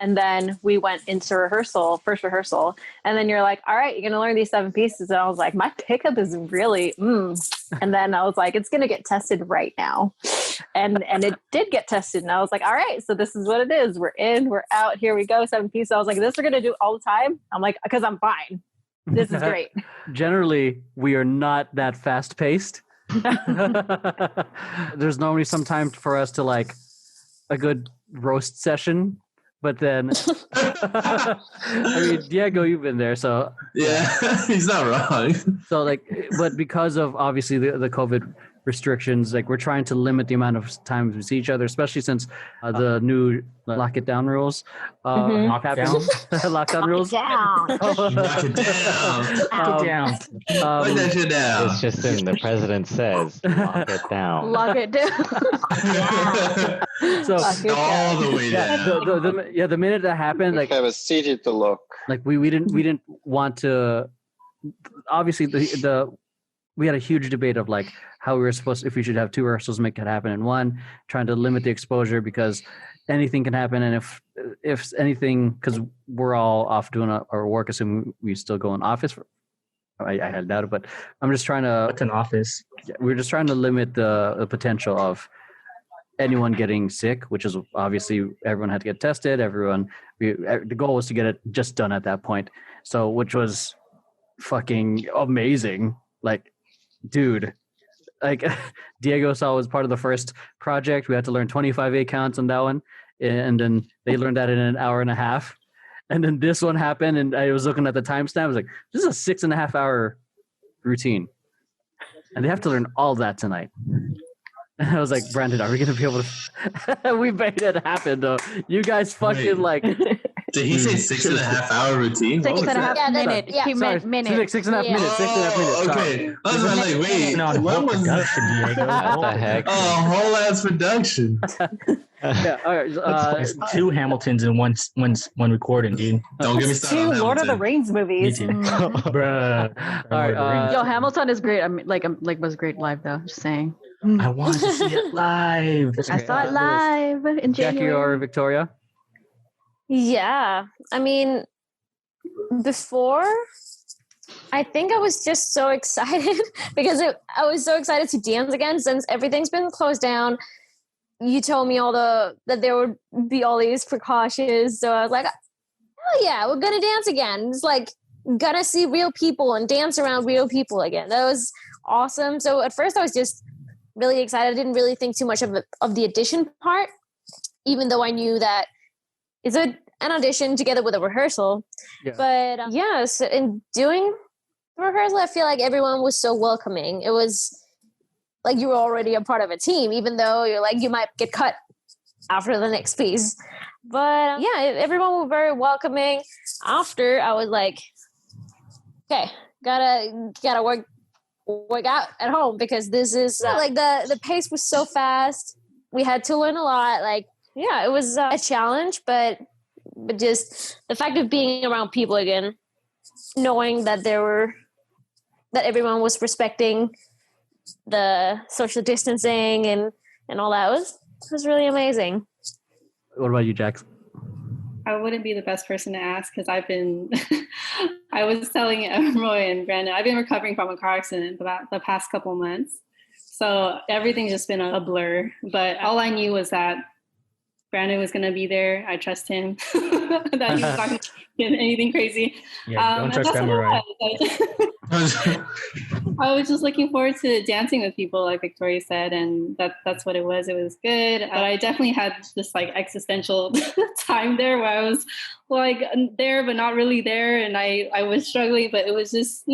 And then we went into first rehearsal. And then you're like, all right, you're going to learn these 7 pieces. And I was like, my pickup is really, And then I was like, it's going to get tested right now. And it did get tested. And I was like, all right, so this is what it is. We're in, we're out, here we go, 7 pieces. I was like, this we're going to do all the time? I'm like, because I'm fine. This is great. Generally, we are not that fast paced. There's normally some time for us to like a good roast session. But then, I mean, Diego, you've been there, so yeah, he's not wrong. So like, but because of obviously the COVID restrictions, like we're trying to limit the amount of times we see each other, especially since the new lock it down rules. Lockdown rules. Lock it down. Lock that shit down. It's just in the president says, lock it down. Lock it down. So all the way down. The minute that happened, like have a city to look. Like we didn't want to. Obviously, we had a huge debate of like how we were supposed to, if we should have 2 rehearsals, make it happen in one, trying to limit the exposure because anything can happen. And if anything, because we're all off doing our work, assuming we still go in office. I had doubt it, but I'm just trying to. What's an office? We're just trying to limit the potential of anyone getting sick, which is obviously everyone had to get tested. The goal was to get it just done at that point. So, which was fucking amazing. Like, dude, like Diego saw was part of the first project. We had to learn 25 8 counts on that one. And then they learned that in an hour and a half. And then this one happened and I was looking at the timestamp. I was like, this is a 6.5 hour routine. And they have to learn all that tonight. And I was like, Brandon, are we going to be able to? We made it happen, though. You guys fucking like. Did he say 6.5 hour routine? 6.5 minutes. Yeah, minutes. 6.5 minutes. 6.5 minutes. Okay. I was like, wait. No, what was production, Diego? What the heck? Oh, whole ass production. Yeah. All right. It's 2 Hamiltons in one recording, dude. Don't get me started. 2 Lord of the Rings movies. Me too. Bruh. All right. Yo, Hamilton is great. I mean, was great live though. Just saying. I want to see it live. I saw it live in January. Jackie or Victoria? Yeah. I mean, before, I think I was just so excited because I was so excited to dance again since everything's been closed down. You told me that there would be all these precautions. So I was like, oh yeah, we're going to dance again. It's like, gonna see real people and dance around real people again. That was awesome. So at first I was just really excited. I didn't really think too much of the audition part, even though I knew that it's an audition together with a rehearsal. Yeah. But so in doing the rehearsal, I feel like everyone was so welcoming. It was like you were already a part of a team, even though you're like, you might get cut after the next piece. But everyone was very welcoming. After, I was like, okay, gotta work out at home because this is like the pace was so fast. We had to learn a lot. Like, it was a challenge, but just the fact of being around people again, knowing that that everyone was respecting the social distancing and all that was really amazing. What about you, Jax? I wouldn't be the best person to ask because I was telling Roy and Brandon, I've been recovering from a car accident about the past couple months. So everything's just been a blur. But all I knew was that Brandon was going to be there. I trust him that he was talking anything crazy. Yeah, don't trust them, right? I was just looking forward to dancing with people, like Victoria said, and that's what it was. It was good. But I definitely had this like existential time there where I was like there, but not really there. And I was struggling, but it was just,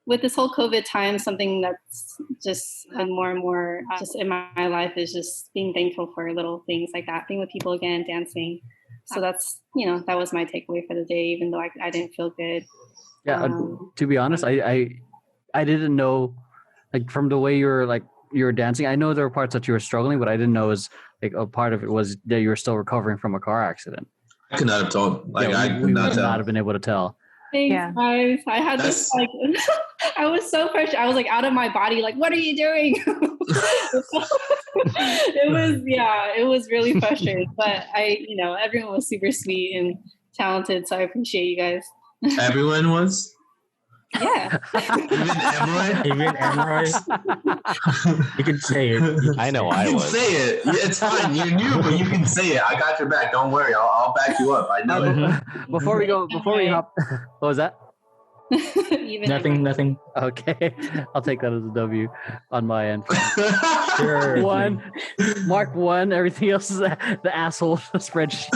with this whole COVID time, something that's just more and more just in my life is just being thankful for little things like that, being with people again, dancing. So that's, that was my takeaway for the day, even though I didn't feel good. Yeah, to be honest, I didn't know, like from the way you were dancing, I know there were parts that you were struggling, but I didn't know was like a part of it was that you were still recovering from a car accident. I could not have told. I could we not would tell. not have been able to tell. Thanks, guys. I had this like, I was so frustrated. I was like out of my body. Like, what are you doing? It was really frustrating. But everyone was super sweet and talented. So I appreciate you guys. Everyone was. Yeah. Even Emroy? You can say it. I know I You was. can say it. It's fine. You're new, but you can say it. I got your back. Don't worry. I'll back you up. I know it. Before we hop, what was that? Nothing. Okay, I'll take that as a W on my end. Sure. Mark 1. Everything else is the asshole spreadsheet.